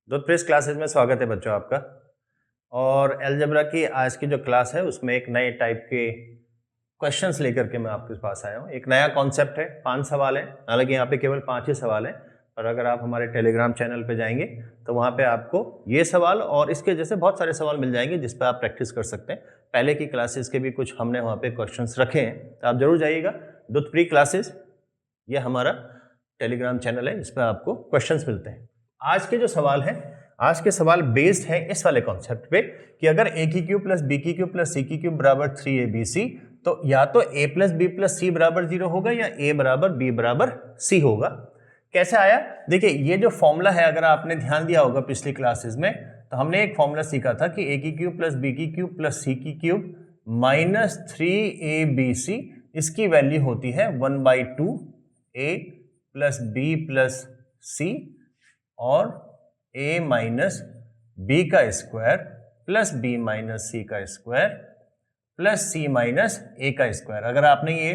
दुधप्रेस classes में स्वागत है बच्चों आपका। और अलजेब्रा की आज की जो क्लास है उसमें एक नए टाइप के क्वेश्चंस लेकर के मैं आपके पास आया हूँ। एक नया कॉन्सेप्ट है, 5 सवाल है। हालांकि यहाँ पे केवल 5 ही सवाल हैं, पर अगर आप हमारे टेलीग्राम चैनल पे जाएंगे तो वहाँ पे आपको ये सवाल और इसके जैसे बहुत सारे सवाल मिल जाएंगे जिस पर आप प्रैक्टिस कर सकते हैं। पहले की क्लासेस के भी कुछ हमने वहाँ पे क्वेश्चंस रखे हैं, तो आप जरूर जाइएगा। दुध प्री क्लासेस ये हमारा टेलीग्राम चैनल है, इस पर आपको क्वेश्चंस मिलते हैं। आज के जो सवाल हैं, आज के सवाल बेस्ड है इस वाले कॉन्सेप्ट पे कि अगर a की क्यूब प्लस बी की क्यूब प्लस सी की क्यूब बराबर 3abc, तो या तो a प्लस बी प्लस सी बराबर 0 होगा या a बराबर b बराबर c होगा। कैसे आया? देखिए, ये जो फॉर्मूला है, अगर आपने ध्यान दिया होगा पिछली क्लासेस में, तो हमने एक फॉर्मूला सीखा था कि a की क्यूब प्लस बी की क्यूब प्लस सी की क्यूब माइनस 3abc, इसकी वैल्यू होती है 1/2 a प्लस बी प्लस सी और a माइनस बी का स्क्वायर प्लस बी माइनस सी का स्क्वायर प्लस सी माइनस ए का स्क्वायर। अगर आपने ये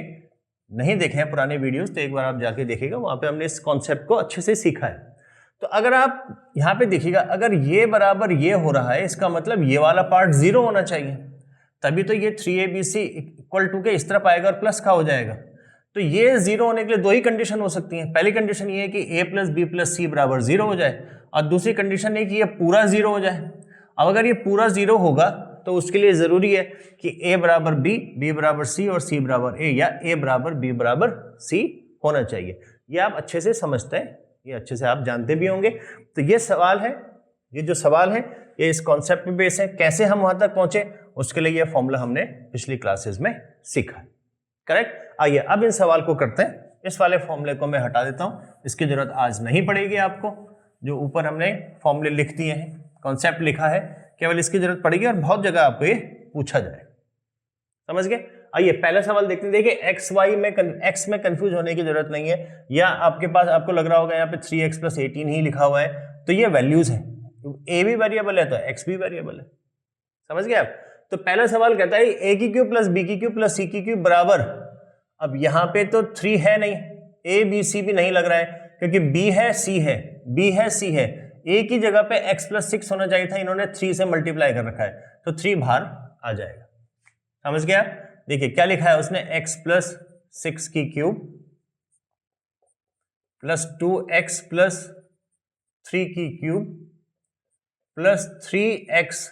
नहीं देखे हैं पुराने वीडियोस तो एक बार आप जाके देखिएगा, वहां पे हमने इस कॉन्सेप्ट को अच्छे से सीखा है। तो अगर आप यहाँ पे देखिएगा, अगर ये बराबर ये हो रहा है, इसका मतलब ये वाला पार्ट 0 होना चाहिए, तभी तो ये 3abc इक्वल टू के इस तरफ आएगा और प्लस का हो जाएगा। तो ये 0 होने के लिए दो ही कंडीशन हो सकती हैं। पहली कंडीशन ये है कि a प्लस बी प्लस सी बराबर 0 हो जाए, और दूसरी कंडीशन ये कि ये पूरा 0 हो जाए। अब अगर ये पूरा 0 होगा तो उसके लिए जरूरी है कि a बराबर b, b बराबर c और c बराबर a, या a बराबर b बराबर c होना चाहिए। ये आप अच्छे से समझते हैं, ये अच्छे से आप जानते भी होंगे। तो ये सवाल है, ये जो सवाल है ये इस कॉन्सेप्ट पे बेस है। कैसे हम वहां तक पहुंचे उसके लिए ये फॉर्मूला हमने पिछली क्लासेस में सीखा है। करेक्ट। आइए अब इन सवाल को करते हैं। इस वाले फॉर्मूले को मैं हटा देता हूं, इसकी जरूरत आज नहीं पड़ेगी आपको। जो ऊपर हमने फॉर्मूले लिख दिए हैं, कॉन्सेप्ट लिखा है, केवल इसकी जरूरत पड़ेगी और बहुत जगह आपको ये पूछा जाए। समझ गए? आइए पहला सवाल देखते हैं। देखिए एक्स में कंफ्यूज होने की जरूरत नहीं है, या आपके पास आपको लग रहा होगा यहाँ पे 3x प्लस 18 ही लिखा हुआ है, तो ये वैल्यूज है। a भी वेरिएबल है तो x भी वेरिएबल है। समझ गए आप? तो पहला सवाल कहता है a की क्यूब प्लस बी की क्यूब प्लस सी की क्यूब बराबर, अब यहां पे तो 3 है नहीं, a b c भी नहीं लग रहा है क्योंकि b है c है, b है c है, a की जगह पे x प्लस 6 होना चाहिए था, इन्होंने 3 से मल्टीप्लाई कर रखा है, तो 3 बाहर आ जाएगा। समझ गया? देखिए क्या लिखा है उसने, x प्लस 6 की क्यूब प्लस 2x प्लस 3 की क्यूब प्लस 3x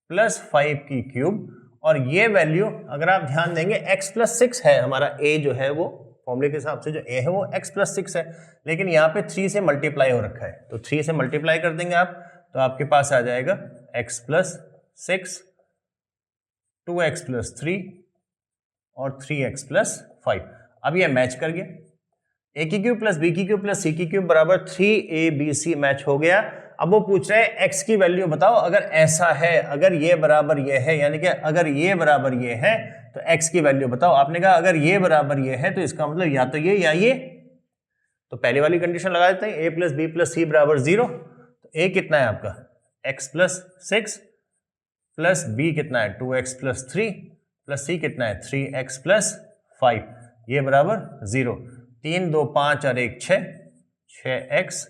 प्लस 5 की क्यूब, और ये वैल्यू अगर आप ध्यान देंगे x प्लस 6 है, हमारा a जो है वो फॉर्मूले के हिसाब से जो a है वो x प्लस 6 है, लेकिन यहाँ पे 3 से मल्टीप्लाई हो रखा है, तो 3 से मल्टीप्लाई कर देंगे आप, तो आपके पास आ जाएगा x प्लस 6, 2x प्लस 3 और 3x प्लस 5। अब ये मैच कर गया, a की क्यूब प्लस बी की क्यूब प्लस सी की क्यूब बराबर 3abc मैच हो गया। अब वो पूछ रहे हैं x की वैल्यू बताओ, अगर ऐसा है, अगर ये बराबर ये है, यानी कि अगर ये बराबर ये है तो x की वैल्यू बताओ। आपने कहा अगर ये बराबर ये है तो इसका मतलब या तो ये या ये, तो पहले वाली कंडीशन लगा देते हैं, a प्लस बी प्लस सी बराबर 0, तो a कितना है आपका x प्लस 6 प्लस b कितना है 2x प्लस 3 प्लस c कितना है 3x प्लस 5, ये बराबर 0। 3 2 5 और 1 6, 6x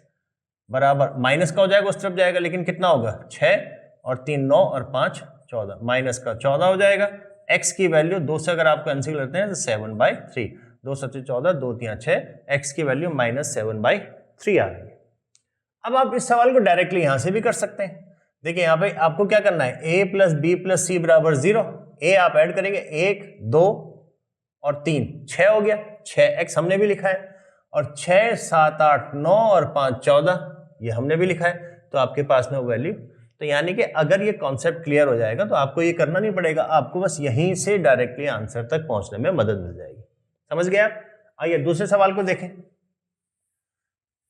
बराबर माइनस का हो जाएगा, उस तरफ जाएगा, लेकिन कितना होगा 6 और 3 9 और 5 14, माइनस का 14 हो जाएगा। x की वैल्यू 2 से अगर आप कैंसिल करते हैं तो 7/3, 2 7 14, 2 3 6, x की वैल्यू माइनस 7/3 आ रही है। अब आप इस सवाल को डायरेक्टली यहां से भी कर सकते हैं। देखिए यहाँ पे आपको क्या करना है, a प्लस बी प्लस सी बराबर 0, a आप ऐड करेंगे 1 2 और 3, 6 हो गया, 6x हमने भी लिखा है, और 6 7 8 9 और 5 14 ये हमने भी लिखा है, तो आपके पास में वैल्यू। तो यानी कि अगर ये कॉन्सेप्ट क्लियर हो जाएगा तो आपको ये करना नहीं पड़ेगा, आपको बस यहीं से डायरेक्टली आंसर तक पहुंचने में मदद मिल जाएगी। समझ गए आप? आइए दूसरे सवाल को देखें।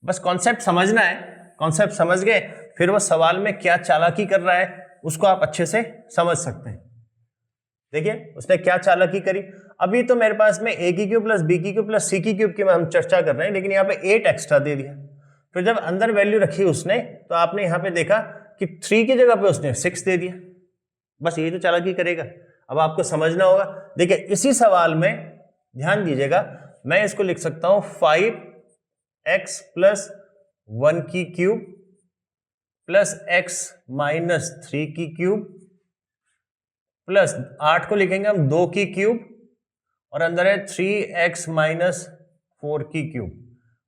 बस कॉन्सेप्ट समझना है, कॉन्सेप्ट समझ गए, फिर वो सवाल में क्या चालाकी कर रहा है उसको आप अच्छे से समझ सकते हैं। देखिए उसने क्या चालाकी करी। अभी तो मेरे पास में a की क्यूब प्लस बी की क्यूब प्लस सी की क्यूब की हम चर्चा कर रहे हैं, लेकिन यहाँ पे 8 एक्स्ट्रा दे दिया। फिर जब अंदर वैल्यू रखी उसने, तो आपने यहाँ पे देखा कि 3 की जगह पे उसने 6 दे दिया। बस यही तो चालाकी करेगा। अब आपको समझना होगा। देखिए इसी सवाल में ध्यान दीजिएगा, मैं इसको लिख सकता हूं 5x प्लस 1 की क्यूब प्लस एक्स माइनस 3 की क्यूब प्लस 8 को लिखेंगे हम 2 की क्यूब और अंदर है 3x माइनस 4 की क्यूब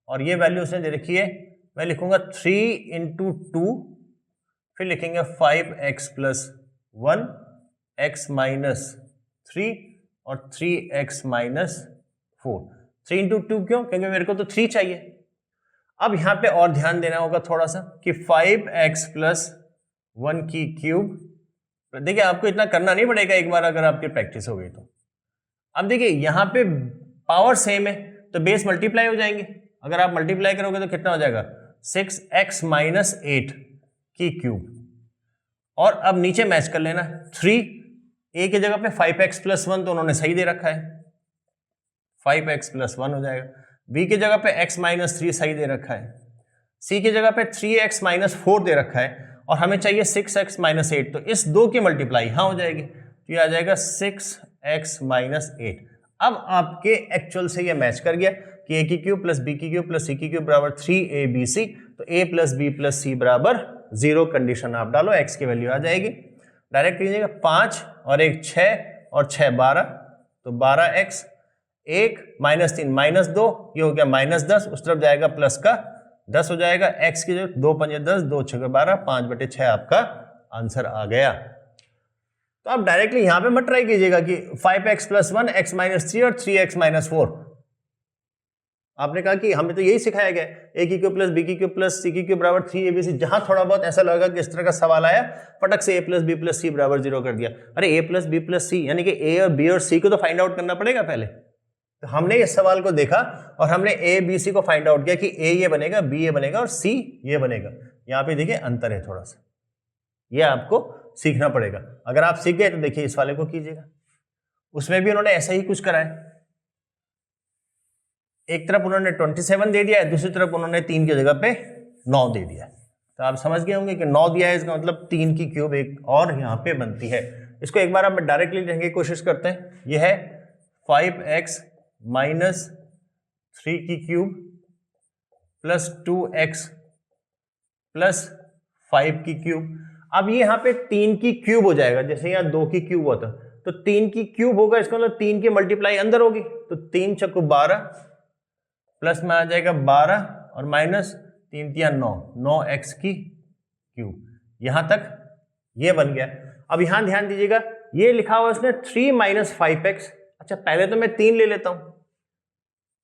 और ये वैल्यू उसने दे रखी है, मैं लिखूंगा 3 इंटू 2, फिर लिखेंगे 5x प्लस 1 x माइनस 3 और 3x माइनस 4। 3 इंटू 2 क्यों? क्योंकि मेरे को तो 3 चाहिए। अब यहां पे और ध्यान देना होगा थोड़ा सा कि 5x प्लस 1 की क्यूब, देखिए आपको इतना करना नहीं पड़ेगा एक बार अगर आपकी प्रैक्टिस हो गई तो। अब देखिए यहां पे पावर सेम है तो बेस मल्टीप्लाई हो जाएंगे, अगर आप मल्टीप्लाई करोगे तो कितना हो जाएगा 6x माइनस 8 की क्यूब। और अब नीचे मैच कर लेना 3, a की जगह पे 5x प्लस 1 तो उन्होंने सही दे रखा है, 5x प्लस 1 हो जाएगा। b की जगह पे x माइनस 3 सही दे रखा है, c की जगह पे 3x माइनस 4 दे रखा है और हमें चाहिए 6x माइनस 8, तो इस दो की मल्टीप्लाई यहां हो जाएगी तो ये आ जाएगा 6x माइनस 8। अब आपके एक्चुअल से ये मैच कर गया कि a की क्यूब प्लस b की क्यूब प्लस c की क्यूब बराबर 3abc, तो a plus b plus c बराबर 0 कंडीशन आप डालो, x की वैल्यू आ जाएगी। डायरेक्ट कीजिएगा 5 और 1 6 और 6 12, तो 12x, 1 माइनस 3 माइनस 2, ये हो गया माइनस 10, उस तरफ जाएगा प्लस का 10 हो जाएगा, x की जो 2 5 10, 2 6 12, 5/6 आपका आंसर आ गया। तो आप डायरेक्टली यहां पे मत ट्राई कीजिएगा कि 5x प्लस 1 x माइनस 3 और 3x माइनस 4। आपने कहा कि हमें तो यही सिखाया गया a की क्यूब प्लस b की क्यूब प्लस c की क्यूब बराबर 3abc। जहां थोड़ा बहुत ऐसा लगा कि इस तरह का सवाल आया, फटक से a plus b plus c बराबर 0 कर दिया। अरे a plus b plus c यानी कि a और b और c को तो फाइंड आउट करना पड़ेगा पहले। तो हमने इस सवाल को देखा और हमने a b c को फाइंड आउट किया कि a ये बनेगा, b ये बनेगा और c ये बनेगा। यहाँ पे देखिए अंतर है थोड़ा सा, ये आपको सीखना पड़ेगा। अगर आप सीख गए तो देखिए इस वाले को कीजिएगा, उसमें भी उन्होंने ऐसा ही कुछ करा है। एक तरफ उन्होंने 27 दे दिया है, दूसरी तरफ उन्होंने 3 की जगह पे 9 दे दिया है। तो आप समझ गए होंगे कि 9 दिया है, इसका मतलब 3 की क्यूब एक और यहाँ पे बनती है। इसको एक बार आप डायरेक्टली लिखने की कोशिश करते हैं। यह है 5x माइनस 3 की क्यूब प्लस 2x प्लस 5 की क्यूब। अब ये यहाँ पे 3 की क्यूब हो जाएगा, जैसे यहाँ 2 की क्यूब होता तो 3 की क्यूब होगा, इसका मतलब 3 की मल्टीप्लाई अंदर होगी, तो 3 चक्कू 12 प्लस में आ जाएगा 12 और माइनस 3 तिया 9, 9x की क्यूब। यहां तक ये बन गया। अब यहां ध्यान दीजिएगा, ये लिखा हुआ इसने 3 माइनस 5x। अच्छा पहले तो मैं 3 ले लेता हूं,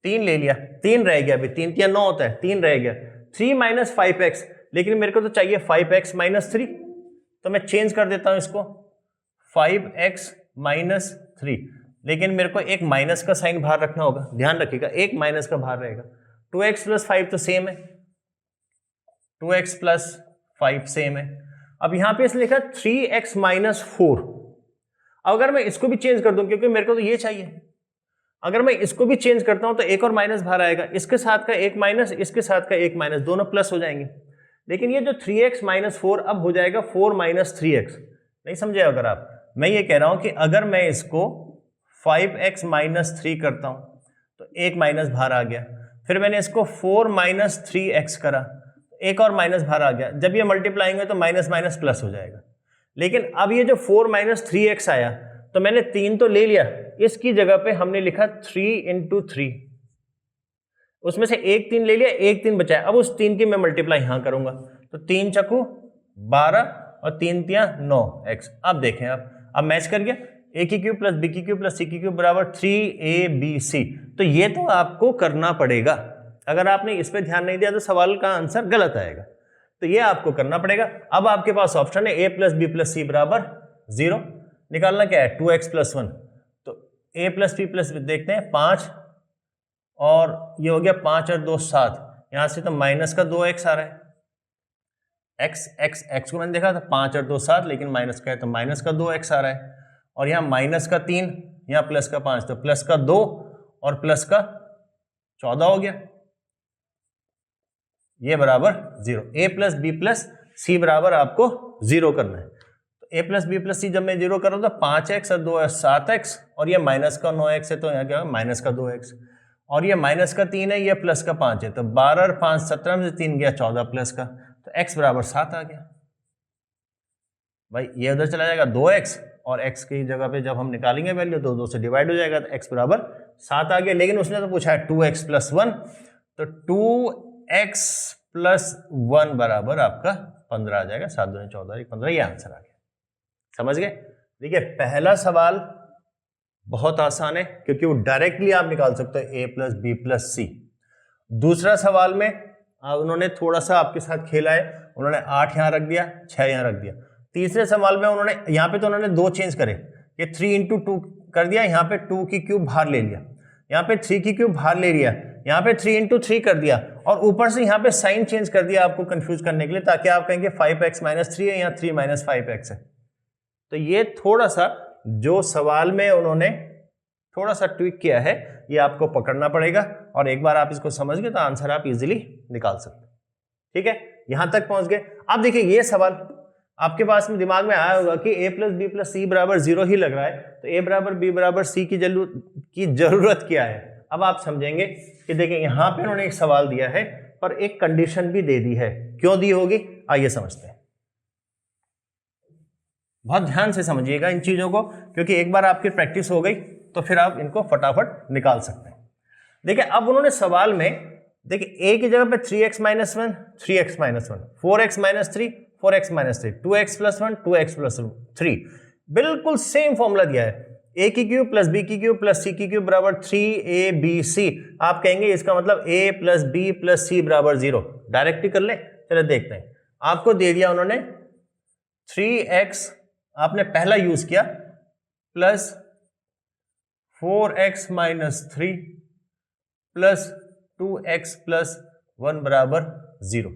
3 ले लिया, 3 रह गया, अभी 3 तिया 9 होता है, 3 रह गया, 3 माइनस 5x, लेकिन मेरे को तो चाहिए 5x माइनस 3, तो मैं चेंज कर देता हूं इसको 5x माइनस 3, लेकिन मेरे को एक माइनस का साइन बाहर रखना होगा, ध्यान रखिएगा एक माइनस का बाहर रहेगा। 2x प्लस 5 तो सेम है, 2x प्लस 5 सेम है। अब यहां पे इसने लिखा 3x माइनस 4। अगर मैं इसको भी चेंज कर दूं, क्योंकि मेरे को तो ये चाहिए, अगर मैं इसको भी चेंज करता हूं तो एक और माइनस बाहर आएगा, इसके साथ का एक माइनस, इसके साथ का एक माइनस, दोनों प्लस हो जाएंगे। लेकिन ये जो 3x माइनस 4 अब हो जाएगा 4 माइनस 3x। नहीं समझे? अगर आप, मैं ये कह रहा हूं कि अगर मैं इसको 5x माइनस 3 करता हूं तो एक माइनस बाहर आ गया, फिर मैंने इसको 4 माइनस 3x करा, एक और माइनस बाहर आ गया। जब ये मल्टीप्लाई होंगे तो माइनस माइनस प्लस हो जाएगा। लेकिन अब ये जो 4 माइनस 3x आया तो मैंने 3 तो ले लिया, इसकी जगह पे हमने लिखा 3 इंटू 3, उसमें से एक 3 ले लिया, एक 3 बचा है। अब उस 3 की मैं मल्टीप्लाई यहां करूंगा, तो 3 चक्कू 12 और 3 तिया 9x। अब देखें, अब मैच कर गया, a की क्यूब प्लस b की क्यूब प्लस c की क्यूब बराबर 3abc। तो ये तो आपको करना पड़ेगा, अगर आपने इस पे ध्यान नहीं दिया तो सवाल का आंसर गलत आएगा, तो ये आपको करना पड़ेगा। अब आपके पास ऑप्शन है a plus b plus c बराबर 0। निकालना क्या है 2x प्लस 1, तो a प्लस b प्लस देखते हैं 5 और ये हो गया 5 और 2 7, यहां से तो माइनस का 2x आ रहा है, x को मैंने देखा था 5 और 2 7, लेकिन माइनस का है तो माइनस का 2x आ रहा है, और यहाँ माइनस का 3, यहाँ प्लस का 5, तो प्लस का 2 और प्लस का 14 हो गया, ये बराबर 0। a प्लस बी प्लस सी बराबर आपको 0 करना है। तो a प्लस बी प्लस सी जब मैं 0 कर रहा हूं तो 5x और 2 7x, और ये माइनस का 9x है तो यहाँ क्या माइनस का 2x, और ये माइनस का 3 है, ये प्लस का 5 है, तो 12 और 5 17 में से 3 गया 14 प्लस का, तो तो x बराबर 7 आ गया। भाई ये उधर चला जाएगा 2x, और x की जगह पे जब हम निकालेंगे वैल्यू तो 2 से डिवाइड हो जाएगा, तो x बराबर 7 आ गया। लेकिन उसने तो पूछा है 2x प्लस 1, तो 2x प्लस 1 बराबर आपका 15 आ जाएगा। 7 दूनी 14, 15, ये आंसर आ गया। समझ गए? देखिए पहला सवाल बहुत आसान है क्योंकि वो डायरेक्टली आप निकाल सकते हो a प्लस बी प्लस सी। दूसरा सवाल में उन्होंने थोड़ा सा आपके साथ खेला है, उन्होंने 8 यहां रख दिया, 6 यहां रख दिया। तीसरे सवाल में उन्होंने यहाँ पे तो उन्होंने 2 चेंज करे, ये 3 इंटू 2 कर दिया, यहाँ पे 2 की क्यूब बाहर ले लिया, यहाँ पे 3 की क्यूब बाहर ले लिया, यहाँ पे 3 इंटू 3 कर दिया, और ऊपर से यहाँ पे साइन चेंज कर दिया आपको कंफ्यूज करने के लिए, ताकि आप कहेंगे 5x माइनस 3 है, यहाँ 3 माइनस 5x है। तो ये थोड़ा सा जो सवाल में उन्होंने थोड़ा सा ट्विक किया है, ये आपको पकड़ना पड़ेगा, और एक बार आप इसको समझ गए तो आंसर आप इजीली निकाल सकते। ठीक है, यहां तक पहुंच गए। अब देखिए ये सवाल आपके पास में दिमाग में आया होगा कि a प्लस बी प्लस सी बराबर 0 ही लग रहा है, तो a बराबर b बराबर c की जरूरत क्या है। अब आप समझेंगे कि देखिए यहां पे उन्होंने एक सवाल दिया है पर एक कंडीशन भी दे दी है। क्यों दी होगी, आइए समझते हैं। बहुत ध्यान से समझिएगा इन चीजों को, क्योंकि एक बार आपकी प्रैक्टिस हो गई तो फिर आप इनको फटाफट निकाल सकते हैं। देखिए अब उन्होंने सवाल में देखिए a की जगह पे 3x minus 1, 3x minus 1, 4x minus 3, 4x minus 3, 2x plus 1, 2x plus 3, बिल्कुल सेम फॉर्मूला दिया है। a की क्यूब प्लस b की क्यूब प्लस c की क्यूब बराबर 3abc। आप कहेंगे इसका मतलब a plus b plus c बराबर 0। डायरेक्ट ही कर ले, चलो देखते हैं। आपको दे दिया उन्होंने 3x, आपने पहला यूज किया, plus 4x minus 3 plus 2x plus 1 बराबर 0।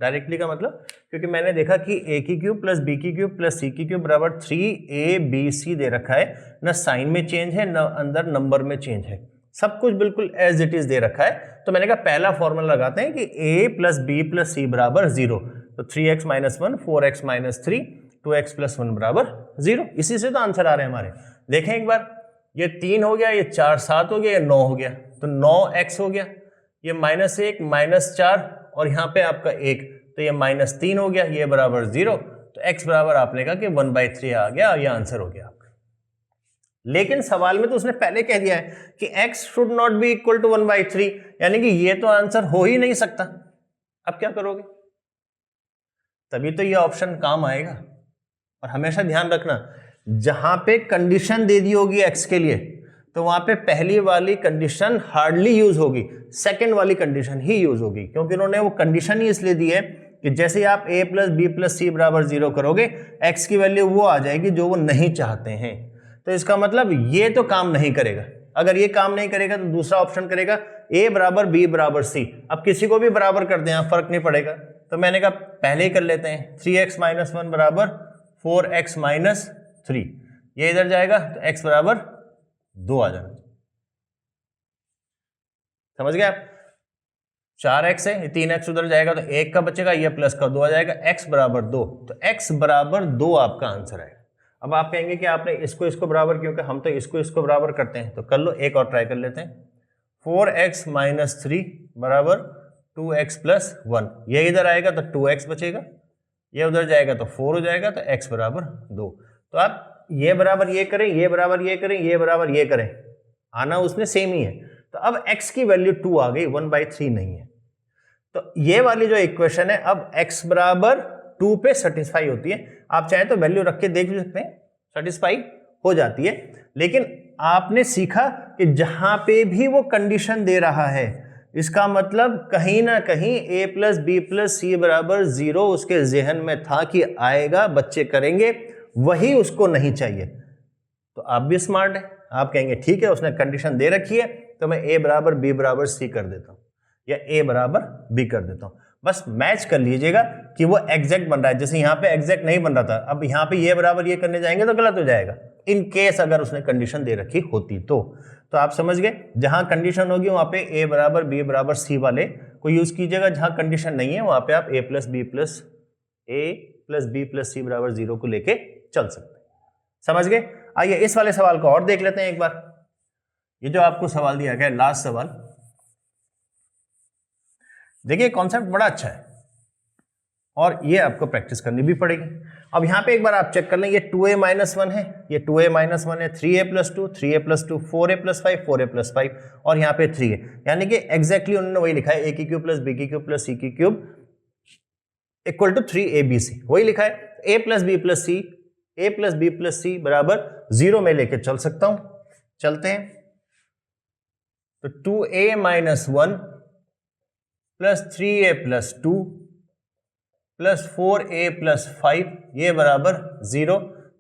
डायरेक्टली का मतलब, क्योंकि मैंने देखा कि a की क्यूब प्लस b की क्यूब प्लस c की क्यूब बराबर 3abc दे रखा है, ना साइन में चेंज है ना अंदर नंबर में चेंज है, सब कुछ बिल्कुल एज इट इज दे रखा है। तो मैंने कहा पहला फॉर्मूला लगाते हैं कि a plus b plus c बराबर 0, तो 3x minus 1, 4x minus 3, 2x plus 1 बराबर 0। इसी से तो आंसर आ रहे हैं हमारे। देखें एक बार, ये 3 हो गया, ये 4 7 हो गया, ये 9 हो गया, तो 9x हो गया, ये माइनस 1 माइनस 4, और यहाँ पे आपका 1, तो ये माइनस 3 हो गया, ये बराबर 0। तो x बराबर आपने कहा कि 1/3 आ गया, ये आंसर हो गया आपका। लेकिन सवाल में तो उसने पहले कह दिया है कि x should not be equal to 1/3, यानी कि ये तो आंसर हो ही नहीं सकता। अब क्या करोगे, तभी तो ये ऑप्शन काम आएगा। और हमेशा ध्यान रखना, जहां पे कंडीशन दे दी होगी x के लिए, तो वहां पे पहली वाली कंडीशन हार्डली यूज होगी, सेकंड वाली कंडीशन ही यूज होगी, क्योंकि उन्होंने वो कंडीशन ही इसलिए दी है कि जैसे ही आप a प्लस बी प्लस सी बराबर 0 करोगे, x की वैल्यू वो आ जाएगी जो वो नहीं चाहते हैं। तो इसका मतलब ये तो काम नहीं करेगा। अगर ये काम नहीं करेगा तो दूसरा ऑप्शन करेगा, a बराबर b बराबर c। अब किसी को भी बराबर कर दें, फर्क नहीं पड़ेगा, तो मैंने कहा पहले ही कर लेते हैं। 3x माइनस 1 बराबर 4x माइनस 3, ये इधर जाएगा तो x बराबर 2 आ जाना। समझ गए आप, 4x है, 3x उधर जाएगा तो 1 का बचेगा, ये प्लस का 2 आ जाएगा, x बराबर 2, तो x बराबर 2 आपका आंसर है। अब आप कहेंगे कि आपने इसको बराबर क्यों किया, हम तो इसको बराबर करते हैं, तो कर लो, एक और ट्राई कर लेते हैं। 4x माइनस 3 बराबर 2x प्लस 1, ये इधर आएगा तो 2x बचेगा, ये उधर जाएगा तो 4 हो जाएगा, तो x बराबर 2। तो आप ये बराबर ये करें, ये बराबर ये करें, ये बराबर ये करें, आना उसमें सेम ही है। तो अब x की वैल्यू 2 आ गई, 1/3 नहीं है। तो ये वाली जो इक्वेशन है अब x बराबर 2 पे सेटिस्फाई होती है। आप चाहें तो वैल्यू रख के देख भी सकते हैं, सेटिस्फाई हो जाती है। लेकिन आपने सीखा कि जहां पे भी वो कंडीशन दे रहा है, इसका मतलब कहीं ना कहीं a प्लस बी प्लस सी बराबर 0 उसके जहन में था कि आएगा, बच्चे करेंगे, वही उसको नहीं चाहिए। तो आप भी स्मार्ट है, आप कहेंगे ठीक है उसने कंडीशन दे रखी है तो मैं a बराबर b बराबर c कर देता हूं, या a बराबर b कर देता हूं। बस मैच कर लीजिएगा कि वो एग्जैक्ट बन रहा है। जैसे यहाँ पे एग्जैक्ट नहीं बन रहा था, अब यहाँ पे ये बराबर ये करने जाएंगे तो गलत हो जाएगा, इन केस अगर उसने कंडीशन दे रखी होती तो आप समझ गए। जहां कंडीशन होगी वहां पे a बराबर b बराबर c वाले को यूज कीजिएगा, जहां कंडीशन नहीं है वहां पे आप a plus b plus c बराबर 0 को लेके चल सकते हैं। समझ गए। आइए इस वाले सवाल को और देख लेते हैं एक बार। ये जो आपको सवाल दिया गया लास्ट सवाल, देखिए कॉन्सेप्ट बड़ा अच्छा है। और ये आपको प्रैक्टिस करनी भी पड़ेगी। अब यहाँ पे एक बार आप चेक कर लें, ये 2a माइनस 1 है, ये 2a माइनस 1 है, 3a plus 2, 3a plus 2, 4a plus 5, 4a plus 5 और यहाँ पे 3a, यानी कि एग्जैक्टली उन्होंने वही लिखा है, a की क्यूब प्लस b की क्यूब प्लस c की क्यूब इक्वल टू 3abc, वही लिखा है। a plus b plus c, a plus b plus c बराबर 0 में लेके चल सकता हूं, चलते हैं। तो 2a minus 1 plus 3a plus 2 plus 4a plus 5 ये बराबर 0,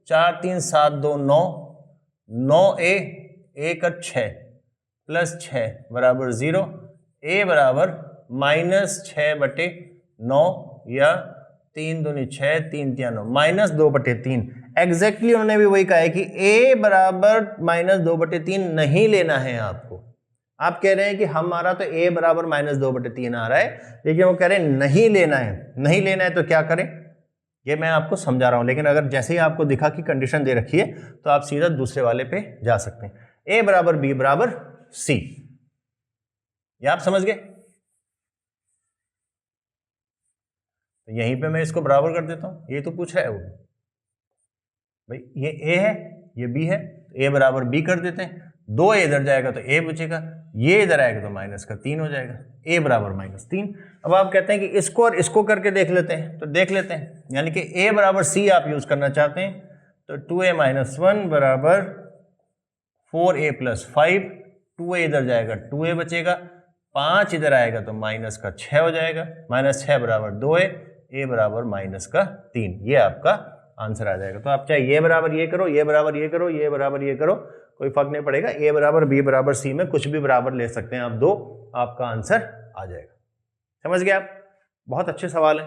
4 3 7 2 9, 9a 1 6 प्लस 6 बराबर 0, a बराबर माइनस 6/9 या 3 दूनी 6 3 3 9 माइनस 2/3। एग्जैक्टली उन्होंने भी वही कहा है कि a बराबर माइनस 2/3 नहीं लेना है आपको। आप कह रहे हैं कि हमारा तो a बराबर माइनस 2/3 आ रहा है, लेकिन वो कह रहे हैं नहीं लेना है। नहीं लेना है तो क्या करें, ये मैं आपको समझा रहा हूं, लेकिन अगर जैसे ही आपको दिखा कि कंडीशन दे रखी है तो आप सीधा दूसरे वाले पे जा सकते हैं। a बराबर b बराबर c, ये आप समझ गए। तो यहीं पे मैं इसको बराबर कर देता हूं, ये तो पूछ रहा है वो भाई, ये a है ये b है, तो a बराबर b कर देते हैं। 2 इधर जाएगा तो a बचेगा, ये इधर आएगा तो माइनस का 3 हो जाएगा, a बराबर माइनस 3। अब आप कहते हैं कि इसको और इसको करके देख लेते हैं, तो देख लेते हैं, यानी कि a बराबर c आप यूज करना चाहते हैं, तो 2a माइनस 1 बराबर 4a प्लस 5, 2a इधर जाएगा 2a बचेगा, 5 इधर आएगा तो माइनस का 6 हो जाएगा, माइनस 6 बराबर 2a, a बराबर माइनस का 3, ये आपका आंसर आ जाएगा। तो आप चाहे ये बराबर ये करो, ये बराबर ये करो, ये बराबर ये करो, कोई फर्क नहीं पड़ेगा, a बराबर b बराबर c में कुछ भी बराबर ले सकते हैं आप दो, आपका आंसर आ जाएगा। समझ गए आप? बहुत अच्छे सवाल है,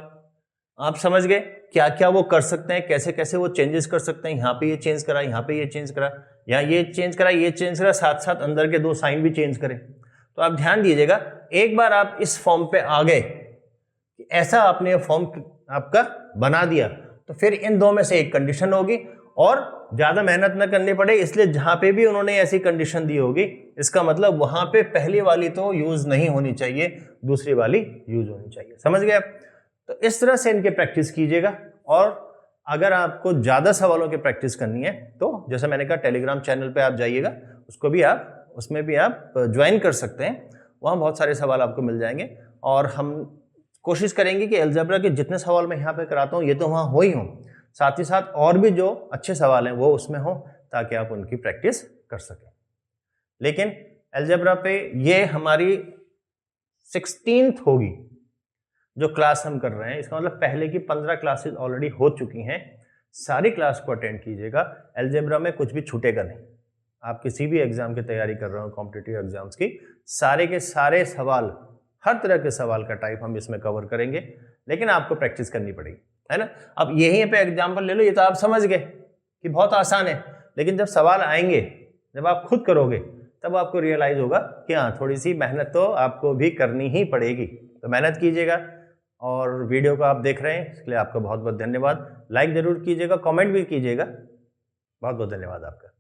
आप समझ गए क्या क्या वो कर सकते हैं, कैसे कैसे वो चेंजेस कर सकते हैं। यहाँ पे ये चेंज करा, यहाँ पे ये चेंज करा, यहाँ ये चेंज करा, ये चेंज करा, साथ साथ अंदर के दो साइन भी चेंज करें। तो आप ध्यान दीजिएगा, एक बार आप इस फॉर्म पे आ गए, ऐसा आपने फॉर्म आपका बना दिया, तो फिर इन दो में से एक कंडीशन होगी और ज्यादा मेहनत न करनी पड़े, इसलिए जहां पे भी उन्होंने ऐसी कंडीशन दी होगी, इसका मतलब वहां पे पहली वाली तो यूज नहीं होनी चाहिए, दूसरी वाली यूज होनी चाहिए। समझ गए आप? तो इस तरह से इनके प्रैक्टिस कीजिएगा। और अगर आपको ज्यादा सवालों की प्रैक्टिस करनी है तो जैसे मैंने कहा, टेलीग्राम चैनल पे आप जाइएगा, उसमें भी आप ज्वाइन कर सकते हैं, वहाँ बहुत सारे सवाल आपको मिल जाएंगे। और हम कोशिश करेंगे कि अलजेब्रा के जितने सवाल मैं यहाँ पे कराता हूँ ये तो वहाँ हो ही हों, साथ ही साथ और भी जो अच्छे सवाल हैं वो उसमें हो, ताकि आप उनकी प्रैक्टिस कर सकें। लेकिन अलजेब्रा पे ये हमारी 16th होगी जो क्लास हम कर रहे हैं, इसका मतलब पहले की 15 क्लासेस ऑलरेडी हो चुकी हैं। सारी क्लास को अटेंड कीजिएगा, अलजेब्रा में कुछ भी छूटेगा नहीं। आप किसी भी एग्जाम की तैयारी कर रहे हो, कॉम्पिटिटिव एग्जाम्स की, सारे के सारे सवाल, हर तरह के सवाल का टाइप हम इसमें कवर करेंगे, लेकिन आपको प्रैक्टिस करनी पड़ेगी, है ना। अब यहीं पे एग्जाम्पल ले लो, ये तो आप समझ गए कि बहुत आसान है, लेकिन जब सवाल आएंगे, जब आप खुद करोगे, तब आपको रियलाइज होगा कि हाँ, थोड़ी सी मेहनत तो आपको भी करनी ही पड़ेगी। तो मेहनत कीजिएगा। और वीडियो को आप देख रहे हैं इसके लिए आपका बहुत बहुत धन्यवाद। लाइक जरूर कीजिएगा, कमेंट भी कीजिएगा। बहुत बहुत धन्यवाद आपका।